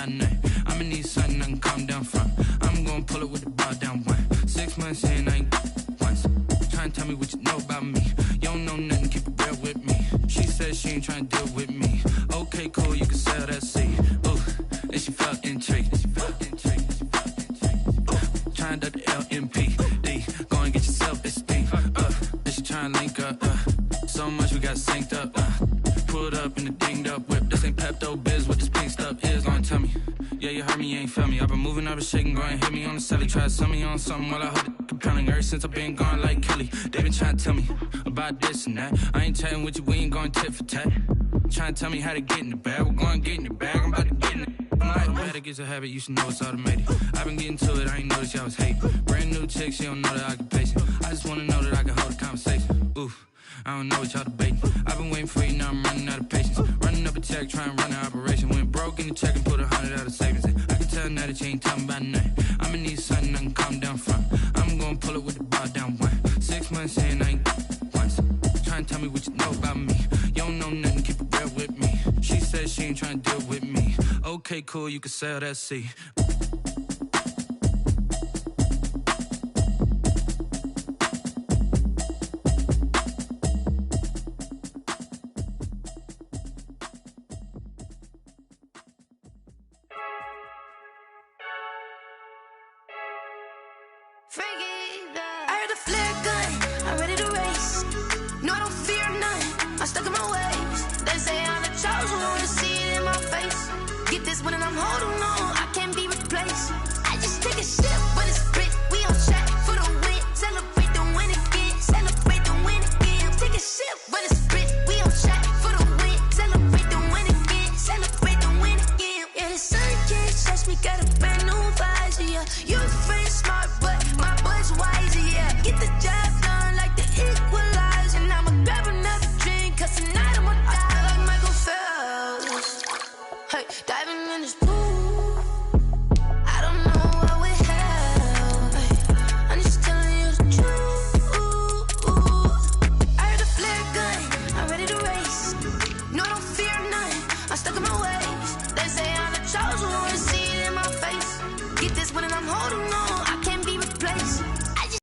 by name. I'ma need something I can calm down from. I'm gonna pull it with the ball down one. 6 months in, I ain't once. Trying to tell me what you know about me. You don't know nothing, keep it real with me. She said she ain't trying to deal with me. Okay, cool, you can sell that seed. Ooh, and she felt intrigued. Trying to the LMPD. Go and get your self-esteem. And she trying to link up. So much we got synced up. Pulled up in the dinged up whip. This ain't Pepto-Biz, what this pink stuff is. Gonna tell me. Yeah, you heard me, you ain't felt me. I've been moving, I've been shaking, go and hit me on the celly. Try to sell me on something while I hold it compelling. Ever since I've been gone like Kelly, they been trying to tell me about this and that. I ain't chatting with you, we ain't going tit for tat. Trying to tell me how to get in the bag, we're going to get in the bag, I'm about to get in it. I'm like, automatic is a habit, you should know it's automated. I've been getting to it, I ain't noticed y'all was hating. Brand new chick, she don't know the occupation. I just wanna know that I can hold a conversation. Oof, I don't know what y'all debating. I've been waiting for you, now I'm running out of patience. Running up a check, trying to run an operation. Went broke in the check and put 100 out of savings in. I can tell now that you ain't talking about nothing. I'ma need something I can calm down from. I'm gonna pull it with the ball down one. 6 months in, I ain't once. Trying to tell me what you know about me. You don't know nothing, keep it real with me. She said she ain't trying to deal with me. Okay, cool, you can sell that seed. I heard a flare gun, I'm ready to race. No, I don't fear none, I'm stuck in my ways. They say I'm the chosen one, see it in my face. Get this one and I'm holding on, I can't be replaced. I just take a sip, but it's split, we on track for the win. Celebrate the win again, celebrate the win again. Take a sip, but it's split, we on track for the win. Celebrate the win again, celebrate the win again. Yeah, the sun can't touch me, got a brand new visor, yeah. You friend smart, but my bud's wiser, yeah. Get the job done like the equalizer. And I'ma grab another drink, cause tonight I'ma die like Michael Phelps. Hey, diving in this pool, I don't know what we have. Hey, I'm just telling you the truth. I heard a flare gun, I'm ready to race. No, I don't fear none, I'm stuck in my ways. They say I'm the chosen one, see it in my face. Get this one and I'm holding on, I can't be replaced. I just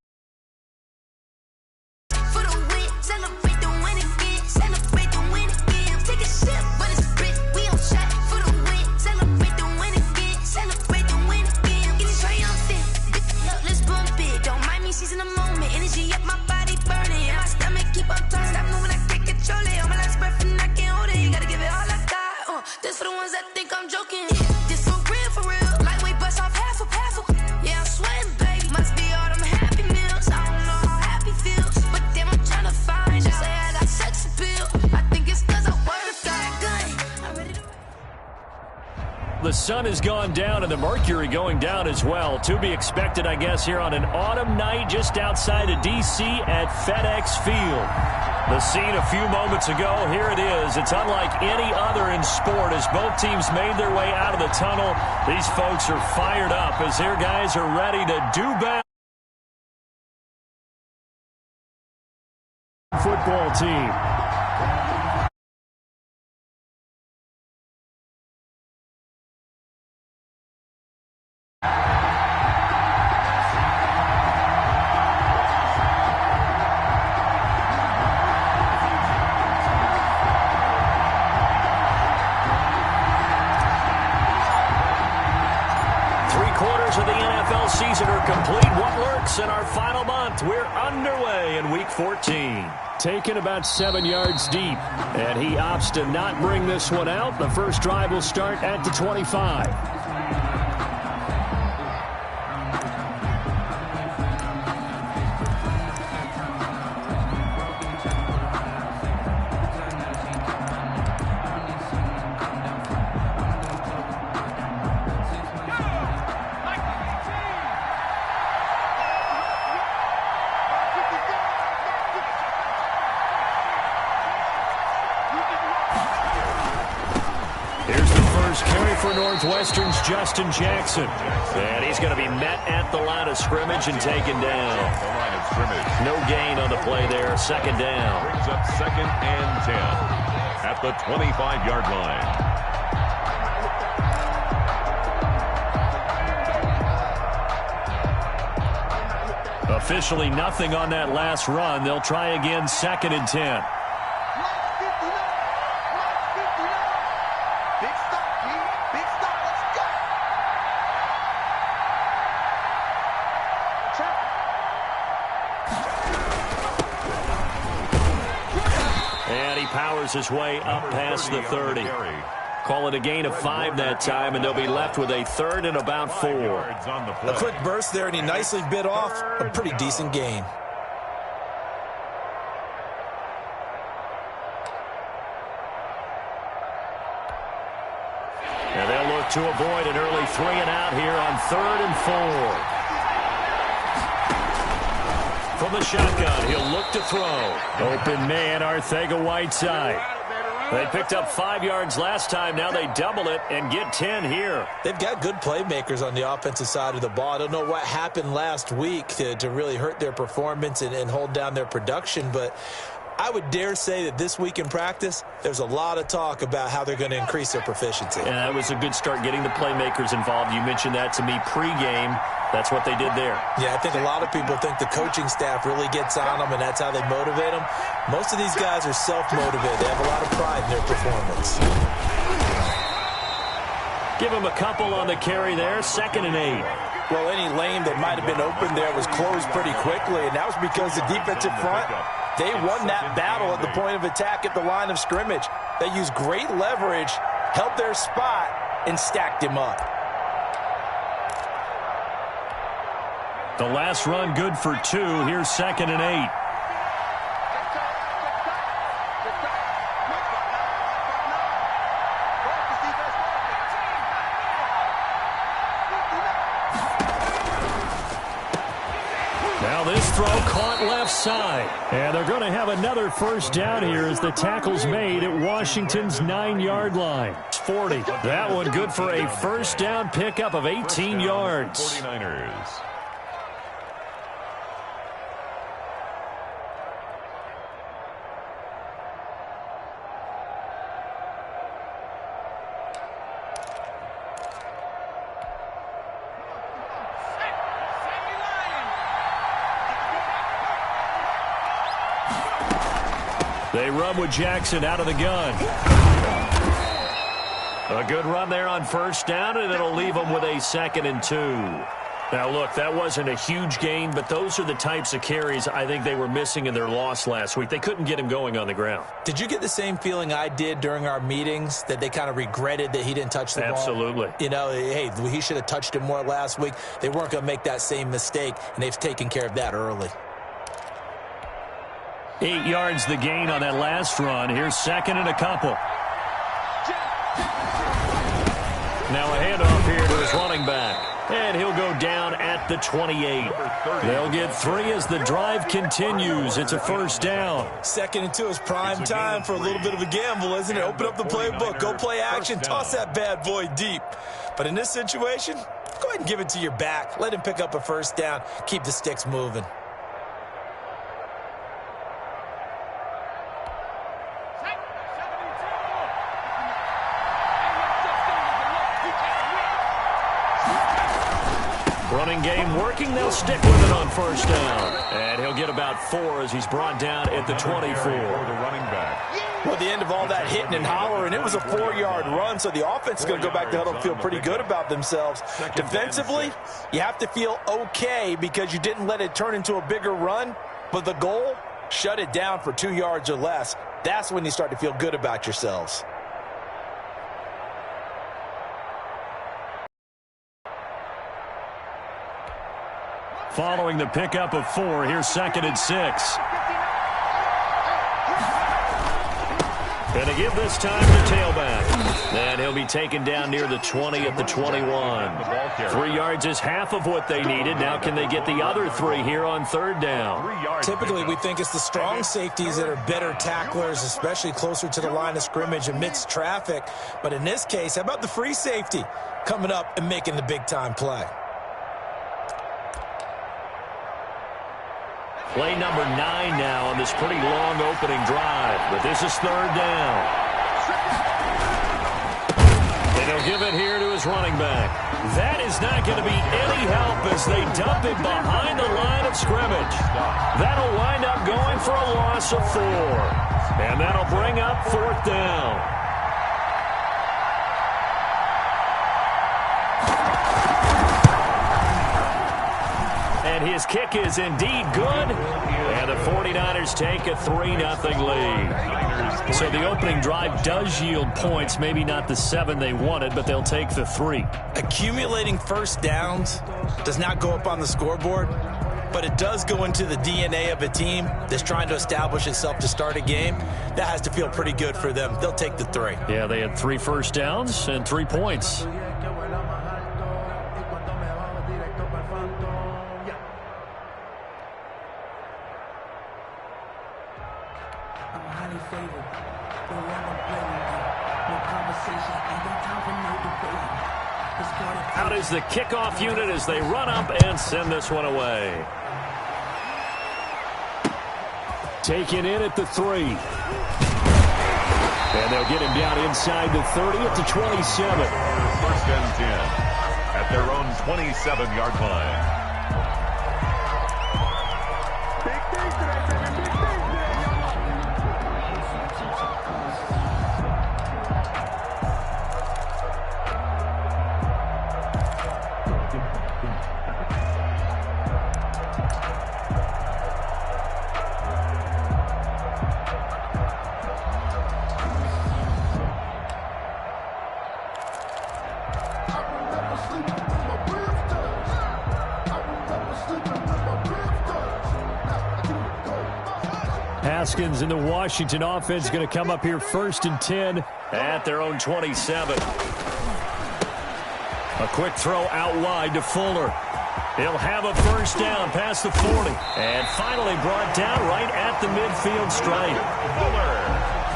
for the win, celebrate the win again, celebrate the win again. Take a sip, but it's split, we on track for the win. Celebrate the win again, celebrate the win again. It is triumphant, let's bump it. Don't mind me seizing the moment, energy up my body burning. And my stomach keep on turning, stop moving, I can't control it. On my last breath and I can't hold it, you gotta give it all I got. This for the ones that think I'm joking. This for real, lightweight bust off half a. Yeah, I'm sweating, babe, must be all them happy meals. I don't know how happy feels, but damn, I'm trying to find. Just say I got sex appeal, I think it's cause I work that gun. I'm ready to... The sun has gone down and the mercury going down as well. To be expected, I guess, here on an autumn night just outside of D.C. at FedEx Field. The scene a few moments ago, here it is. It's unlike any other in sport as both teams made their way out of the tunnel. These folks are fired up as their guys are ready to do battle. Football team. Of the NFL season are complete. What lurks in our final month? We're underway in Week 14. Taken about 7 yards deep, and he opts to not bring this one out. The first drive will start at the 25. For Northwestern's Justin Jackson. And he's going to be met at the line of scrimmage and taken down. No gain on the play there. Second down. Brings up 2nd and 10 at the 25-yard line. Officially nothing on that last run. They'll try again, 2nd and 10. And he powers his way up past the 30. Call it a gain of 5 that time, and they'll be left with a 3rd and about 4. A quick burst there, and he nicely bit off a pretty decent gain. And they'll look to avoid an early 3 and out here on 3rd and 4. From the shotgun, he'll look to throw. Open man, Arcega-Whiteside. They picked up 5 yards last time. Now they double it and get 10 here. They've got good playmakers on the offensive side of the ball. I don't know what happened last week to really hurt their performance and hold down their production, but I would dare say that this week in practice, there's a lot of talk about how they're going to increase their proficiency. And that was a good start getting the playmakers involved. You mentioned that to me pregame. That's what they did there. Yeah, I think a lot of people think the coaching staff really gets on them, and that's how they motivate them. Most of these guys are self-motivated. They have a lot of pride in their performance. Give them a couple on the carry there, 2nd and 8. Well, any lane that might have been open there was closed pretty quickly, and that was because the defensive front, they won that battle at the point of attack at the line of scrimmage. They used great leverage, held their spot, and stacked him up. The last run good for 2. Here's 2nd and 8. Now this throw caught left side. And they're going to have another first down here as the tackle's made at Washington's 9-yard line. 40. That one good for a first down pickup of 18 yards. 49ers. They run with Jackson out of the gun. A good run there on first down, and it'll leave them with a 2nd and 2. Now, look, that wasn't a huge gain, but those are the types of carries I think they were missing in their loss last week. They couldn't get him going on the ground. Did you get the same feeling I did during our meetings, that they kind of regretted that he didn't touch the ball? Absolutely. You know, hey, he should have touched him more last week. They weren't going to make that same mistake, and they've taken care of that early. 8 yards the gain on that last run. Here's 2nd and a couple. Now a handoff here to his running back. And he'll go down at the 28. They'll get 3 as the drive continues. It's a first down. 2nd and 2 is prime time for a little bit of a gamble, isn't it? Open up the playbook. Go play action. Toss that bad boy deep. But in this situation, go ahead and give it to your back. Let him pick up a first down. Keep the sticks moving. Running game working. They'll stick with it on first down. And he'll get about 4 as he's brought down at the 24. Well, at the end of all that hitting and hollering, it was a 4-yard run, so the offense is going to go back to huddle and feel pretty good about themselves. Defensively, you have to feel okay because you didn't let it turn into a bigger run, but the goal, shut it down for 2 yards or less. That's when you start to feel good about yourselves. Following the pickup of 4, here's 2nd and 6. And to give this time to tailback. And he'll be taken down near the 20 at the 21. 3 yards is half of what they needed. Now can they get the other 3 here on third down? Typically, we think it's the strong safeties that are better tacklers, especially closer to the line of scrimmage amidst traffic. But in this case, how about the free safety coming up and making the big-time play? Play number 9 now on this pretty long opening drive. But this is third down. And he'll give it here to his running back. That is not going to be any help as they dump it behind the line of scrimmage. That'll wind up going for a loss of 4. And that'll bring up 4th down. And his kick is indeed good. And the 49ers take a 3-0 lead. So the opening drive does yield points. Maybe not the 7 they wanted, but they'll take the 3. Accumulating first downs does not go up on the scoreboard, but it does go into the DNA of a team that's trying to establish itself to start a game. That has to feel pretty good for them. They'll take the 3. Yeah, they had 3 first downs and 3 points. Out is the kickoff unit as they run up and send this one away. Taken in at the 3. And they'll get him down inside the 30 at the 27. First and 10 at their own 27-yard line. Haskins in the Washington offense going to come up here 1st and 10 at their own 27. A quick throw out wide to Fuller. He'll have a first down past the 40. And finally brought down right at the midfield stripe. Fuller.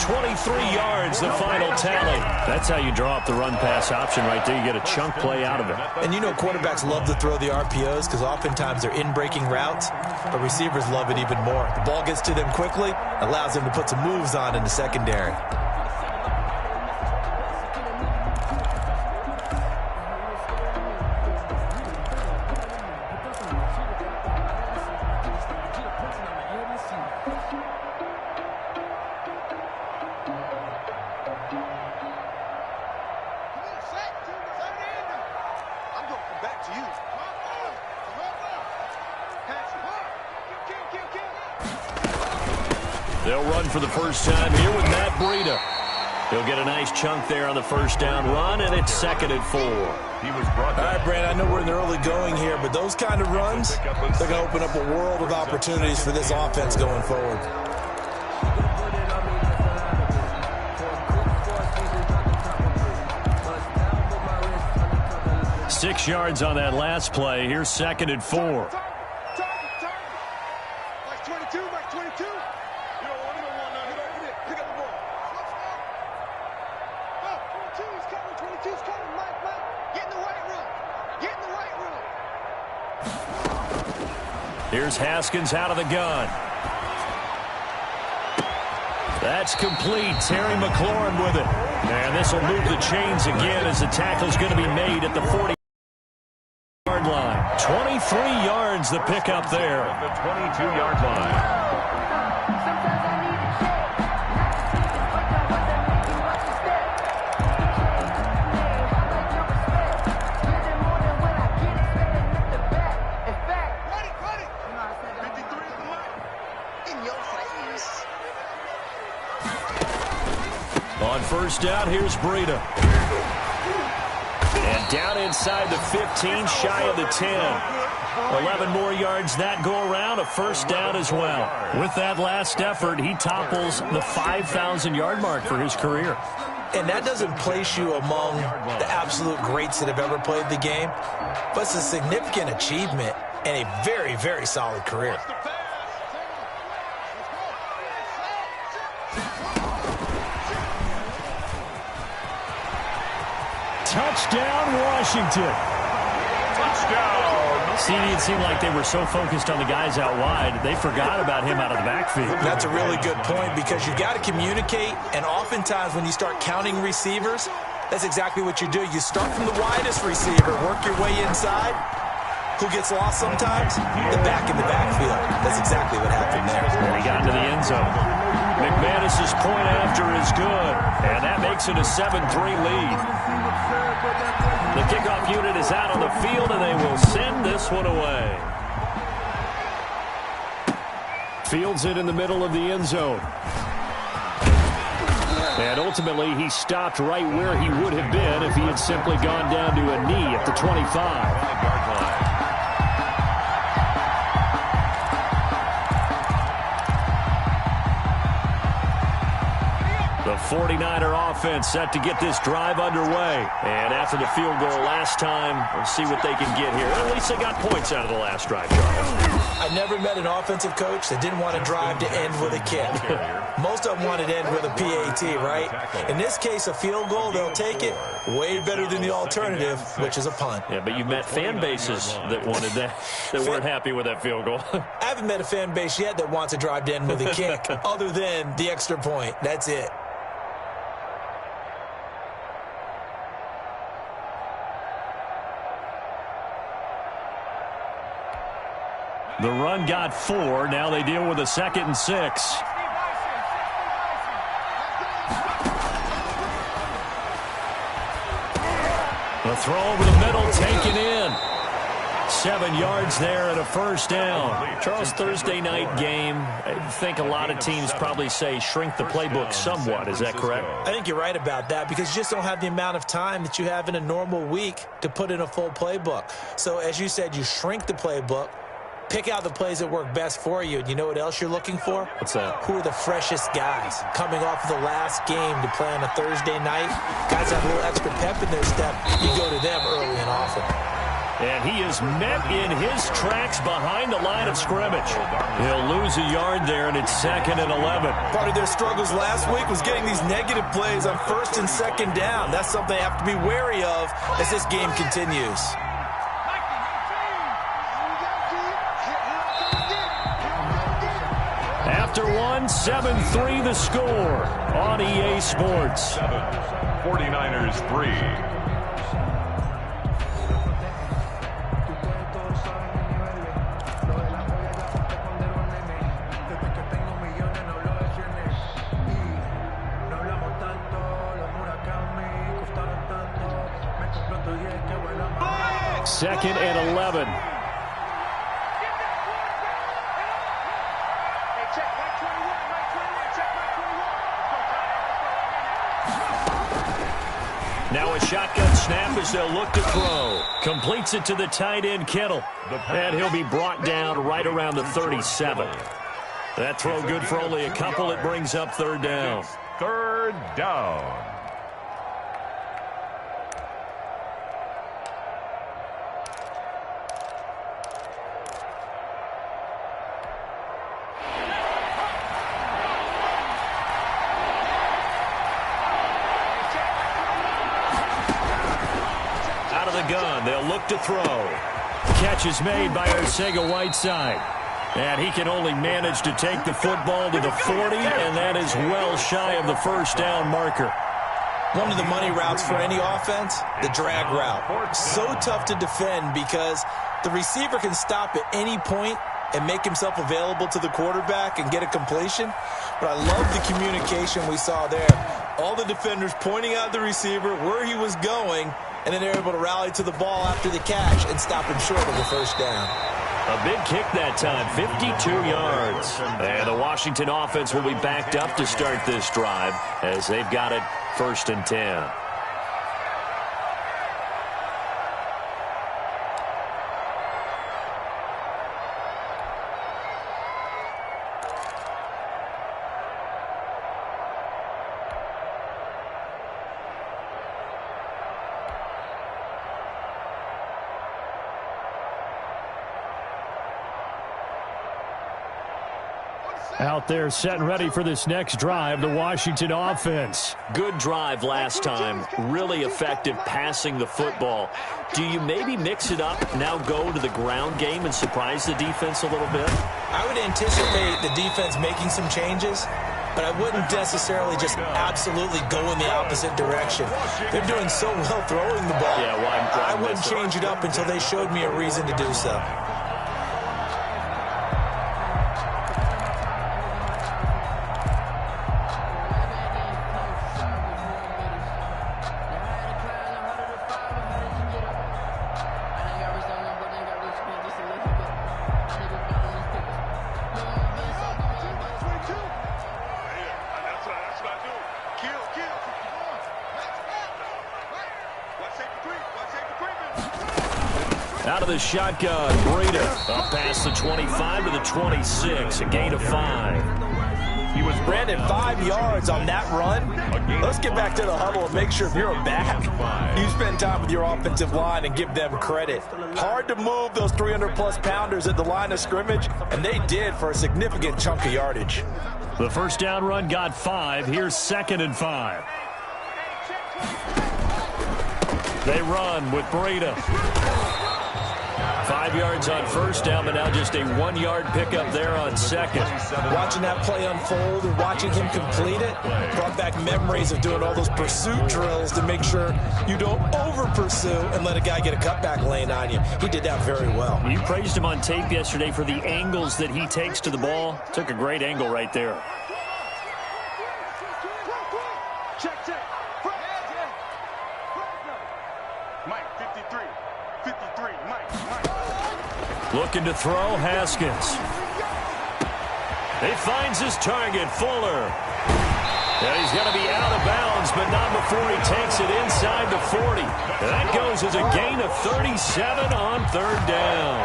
23 yards, the final tally. That's how you draw up the run-pass option right there. You get a chunk play out of it. And you know quarterbacks love to throw the RPOs because oftentimes they're in-breaking routes, but receivers love it even more. The ball gets to them quickly, allows them to put some moves on in the secondary. They'll run for the first time here with Matt Breida. He'll get a nice chunk there on the first down run, and it's 2nd and 4. All right, Brand, I know we're in the early going here, but those kind of runs, they're going to open up a world of opportunities for this offense going forward. Six yards on that last play. Here's 2nd and 4. Here's Haskins out of the gun. That's complete. Terry McLaurin with it. And this will move the chains again as the tackle's going to be made at the 40-yard line. 23 yards the pickup there. At the 22-yard line. On first down, here's Breida. And down inside the 15, shy of the 10. 11 more yards that go around, a first down as well. With that last effort, he topples the 5,000-yard mark for his career. And that doesn't place you among the absolute greats that have ever played the game, but it's a significant achievement and a very, very solid career. Touchdown, Washington. Touchdown. See, it seemed like they were so focused on the guys out wide, they forgot about him out of the backfield. That's a really good point because you've got to communicate, and oftentimes when you start counting receivers, That's exactly what you do. You start from the widest receiver, work your way inside. Who gets lost sometimes? The back in the backfield. That's exactly what happened there. And he got into the end zone. McManus's point after is good, and that makes it a 7-3 lead. The kickoff unit is out on the field, and they will send this one away. Fields it in the middle of the end zone. And ultimately, he stopped right where he would have been if he had simply gone down to a knee at the 25. The 49er offense set to get this drive underway. And after the field goal last time, we'll see what they can get here. At least they got points out of the last drive, Charles. I never met an offensive coach that didn't want to drive to end with a kick. Most of them wanted to end with a PAT, right? In this case, a field goal, they'll take it. Way better than the alternative, which is a punt. Yeah, but you've met fan bases that wanted that, that weren't happy with that field goal. I haven't met a fan base yet that wants to drive to end with a kick, other than the extra point. That's it. The run got 4. Now they deal with a 2nd and 6. The throw over the middle, taken in. 7 yards there and a first down. Charles, Thursday night game. I think a lot of teams probably say shrink the playbook somewhat. Is that correct? I think you're right about that because you just don't have the amount of time that you have in a normal week to put in a full playbook. So as you said, you shrink the playbook. Pick out the plays that work best for you. And you know what else you're looking for? What's that? Who are the freshest guys coming off of the last game to play on a Thursday night? Guys have a little extra pep in their step. You go to them early and often. And he is met in his tracks behind the line of scrimmage. He'll lose a yard there, and it's 2nd and 11. Part of their struggles last week was getting these negative plays on 1st and 2nd down. That's something they have to be wary of as this game continues. After one, 7-3 the score on EA Sports. 49ers 3. Second and 11. Now a shotgun snap as they'll look to throw. Completes it to the tight end, Kittle. And he'll be brought down right around the 37. That throw good for only a couple. It brings up 3rd down. 3rd down. Gun. They'll look to throw. Catch is made by Arcega-Whiteside. And he can only manage to take the football to the 40, and that is well shy of the 1st down marker. One of the money routes for any offense, the drag route. So tough to defend because the receiver can stop at any point and make himself available to the quarterback and get a completion. But I love the communication we saw there. All the defenders pointing out the receiver, where he was going, and then they're able to rally to the ball after the catch and stop him short of the 1st down. A big kick that time, 52 yards. And the Washington offense will be backed up to start this drive as they've got it 1st and 10. Out there set and ready for this next drive, the Washington offense. Good drive last time. Really effective passing the football. Do you maybe mix it up, now go to the ground game and surprise the defense a little bit? I would anticipate the defense making some changes. but I wouldn't necessarily just absolutely go in the opposite direction. They're doing so well throwing the ball. Yeah, why I wouldn't change it up until they showed me a reason to do so. Out of the shotgun, Breida up past the 25 to the 26, a gain of 5. He was Brandon 5 yards on that run. Let's get back to the huddle and make sure if you're a back, you spend time with your offensive line and give them credit. Hard to move those 300-plus pounders at the line of scrimmage, and they did for a significant chunk of yardage. The first down run got 5. Here's 2nd and 5. They run with Breida. 5 yards on first down, but now just a 1-yard pickup there on second. Watching that play unfold and watching him complete it brought back memories of doing all those pursuit drills to make sure you don't over-pursue and let a guy get a cutback lane on you. He did that very well. You praised him on tape yesterday for the angles that he takes to the ball. Took a great angle right there. Looking to throw, Haskins. He finds his target, Fuller. And he's going to be out of bounds, but not before he takes it inside the 40. That goes as a gain of 37 on 3rd down.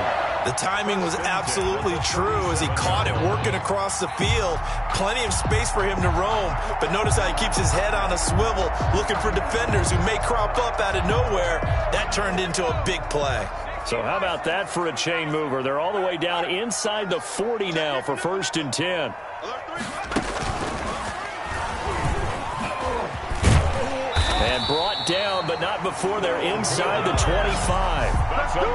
The timing was absolutely true as he caught it working across the field. Plenty of space for him to roam, but notice how he keeps his head on a swivel, looking for defenders who may crop up out of nowhere. That turned into a big play. So how about that for a chain mover? They're all the way down inside the 40 now for 1st and 10. And brought down, but not before they're inside the 25.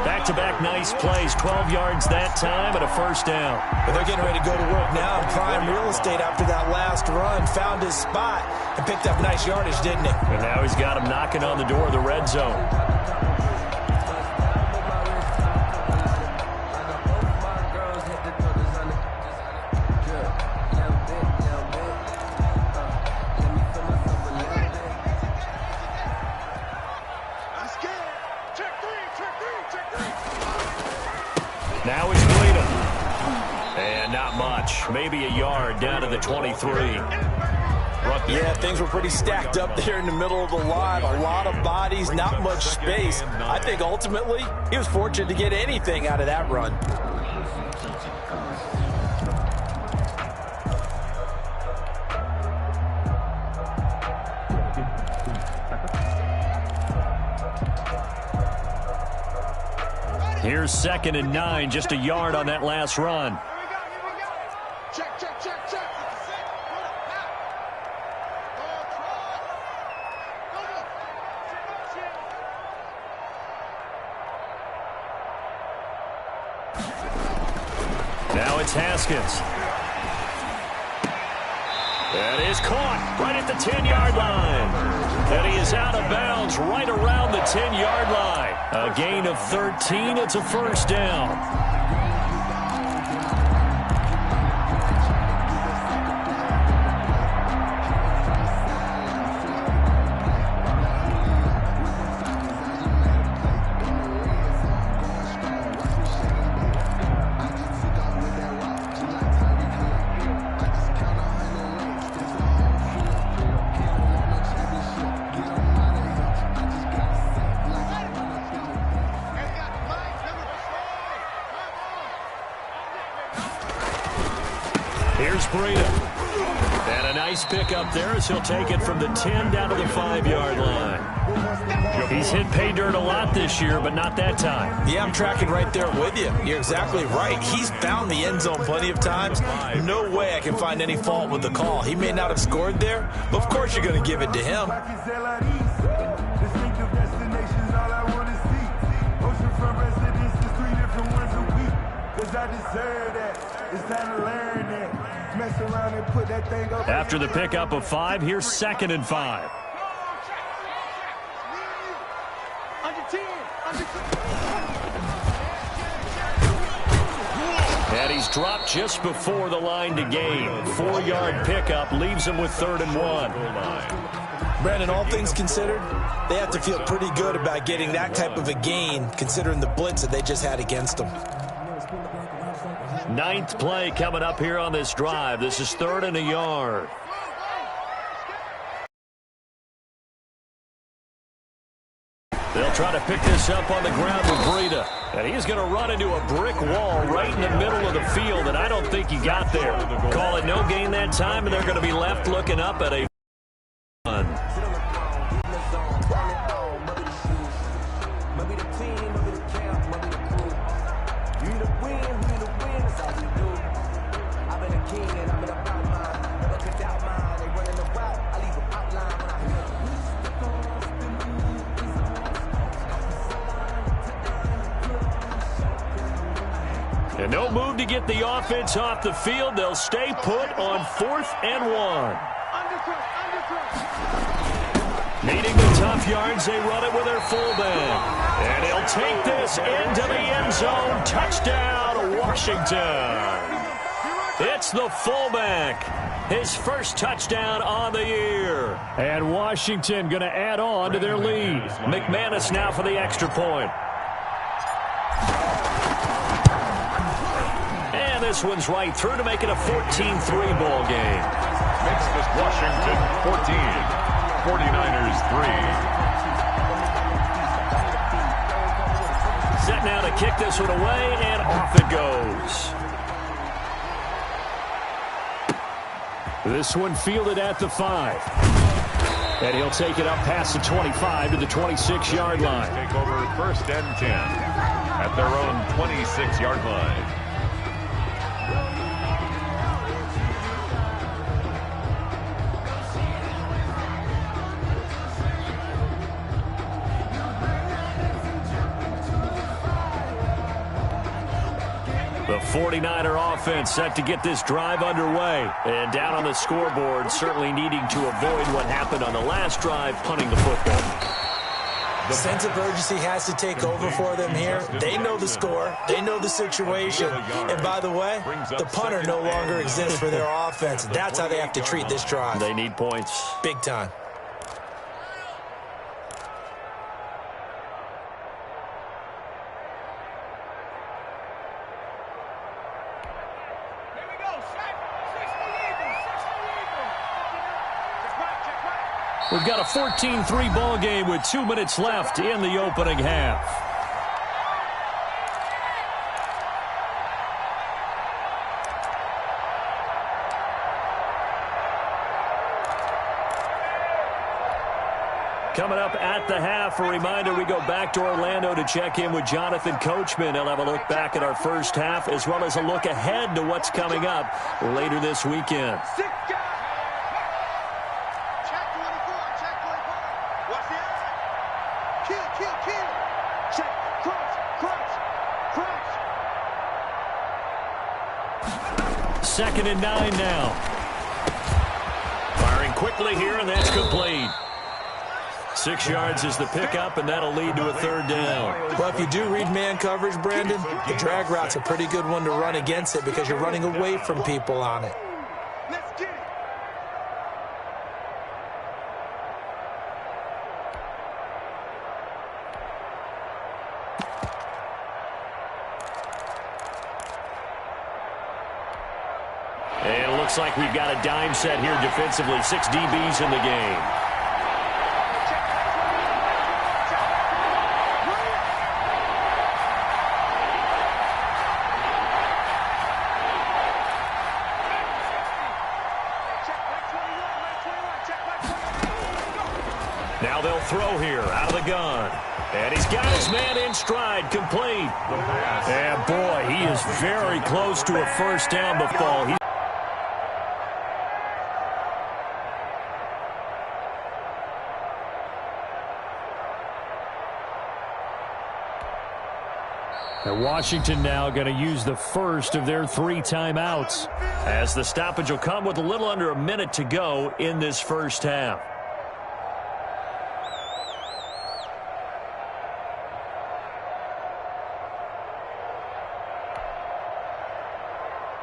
Back-to-back nice plays, 12 yards that time and a 1st down. But they're getting ready to go to work now in prime real estate after that last run. Found his spot and picked up nice yardage, didn't he? And now he's got him knocking on the door of the red zone. Now it's Breida. And not much. Maybe a yard down to the 23. Yeah, things were pretty stacked up there in the middle of the line. A lot of bodies, not much space. I think ultimately he was fortunate to get anything out of that run. Here's 2nd and 9, just a yard on that last run. Now it's Haskins. That is caught right at the 10-yard line. And he is out of bounds right around the 10-yard line. A gain of 13. It's a 1st down. Here's Breida. And a nice pick up there as he'll take it from the 10 down to the 5-yard line. He's hit pay dirt a lot this year, but not that time. Yeah, I'm tracking right there with you. You're exactly right. He's found the end zone plenty of times. No way I can find any fault with the call. He may not have scored there, but of course you're going to give it to him. I deserve that. After the pickup of 5, here's 2nd and 5. And he's dropped just before the line to gain. 4-yard pickup leaves him with 3rd and 1. Brandon, all things considered, they have to feel pretty good about getting that type of a gain, considering the blitz that they just had against them. 9th play coming up here on this drive. This is 3rd and a yard. They'll try to pick this up on the ground with Breida. And he's going to run into a brick wall right in the middle of the field, and I don't think he got there. Call it no gain that time, and they're going to be left looking up at a run. And no move to get the offense off the field. They'll stay put on 4th and 1. Needing the tough yards, they run it with their fullback. And he'll take this into the end zone. Touchdown, Washington. It's the fullback. His first touchdown on the year. And Washington going to add on to their lead. McManus now for the extra point. And this one's right through to make it a 14-3 ball game. Makes this Washington 14, 49ers 3. Set now to kick this one away, and off it goes. This one fielded at the 5. And he'll take it up past the 25 to the 26-yard line. Take over 1st and 10 at their own 26-yard line. The 49er offense set to get this drive underway. And down on the scoreboard, certainly needing to avoid what happened on the last drive, punting the football. The sense of urgency has to take over for them here. They know the score. They know the situation. And by the way, the punter no longer exists for their offense. That's how they have to treat this drive. They need points. Big time. We've got a 14-3 ball game with 2 minutes left in the opening half. Coming up at the half, a reminder, we go back to Orlando to check in with Jonathan Coachman. He'll have a look back at our first half as well as a look ahead to what's coming up later this weekend. Second and 9 now. Firing quickly here, and that's complete. 6 yards is the pickup, and that'll lead to a 3rd down. Well, if you do read man coverage, Brandon, the drag route's a pretty good one to run against it because you're running away from people on it. Let's get it. And it looks like we've got a dime set here defensively. 6 DBs in the game. Now they'll throw here out of the gun. And he's got his man in stride, complete. And boy, he is very close to a first down before. And Washington now going to use the first of their 3 timeouts, as the stoppage will come with a little under a minute to go in this first half.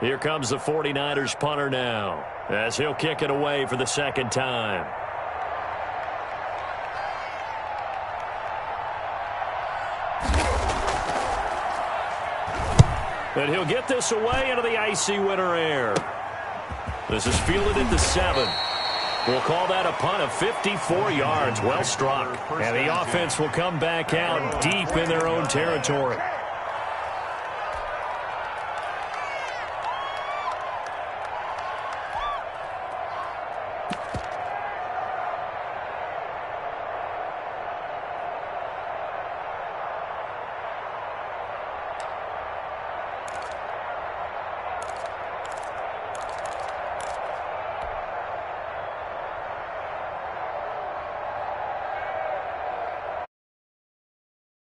Here comes the 49ers punter now, as he'll kick it away for the second time. And he'll get this away into the icy winter air. This is fielded at the 7. We'll call that a punt of 54 yards. Well struck. And the offense will come back out deep in their own territory.